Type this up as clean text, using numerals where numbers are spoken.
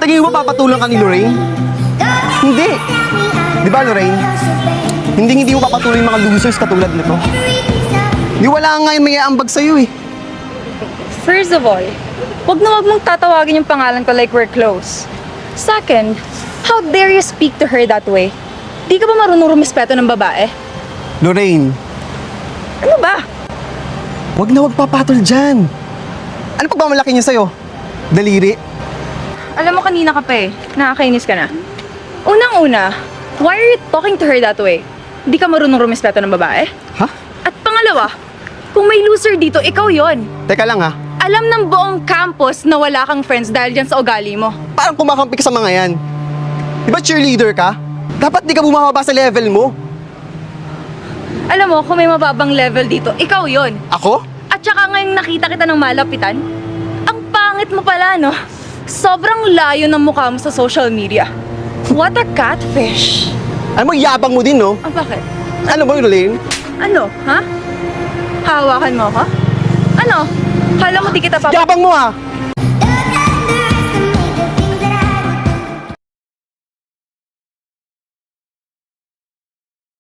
tingin mo papatulang ka ni Lorraine? Hindi. Di ba, Lorraine? Hindi mo papatuloy yung mga losers katulad nito. Di wala nga yung may aambag sa'yo eh. First of all, wag mong tatawagin yung pangalan ko like we're close. Second, how dare you speak to her that way? Di ka ba marunong rumispeto ng babae? Lorraine, Ano ba? wag papatol dyan. Ano pagmamalaki niya sa'yo? Daliri? Alam mo kanina ka pa eh. Nakakainis ka na. Unang-una, why are you talking to her that way? Di ka marunong rumispeto ng babae? Ha? At pangalawa, kung may loser dito, ikaw yon. Teka lang ha. Alam ng buong campus na wala kang friends dahil dyan sa ugali mo. Parang kumakampi ka sa mga yan. Di ba cheerleader ka? Dapat di ka bumababa sa level mo. Alam mo, kung may mababang level dito, ikaw yon. Ako? At saka ngayong nakita kita ng malapitan, ang pangit mo pala, no? Sobrang layo ng mukha mo sa social media. What a catfish! Ano mo, yabang mo din, no? Ah, bakit? Ano mo, Lorraine? Ano, ha? Hawakan mo ako? Ano? Kala mo di kita Yabang mo ha!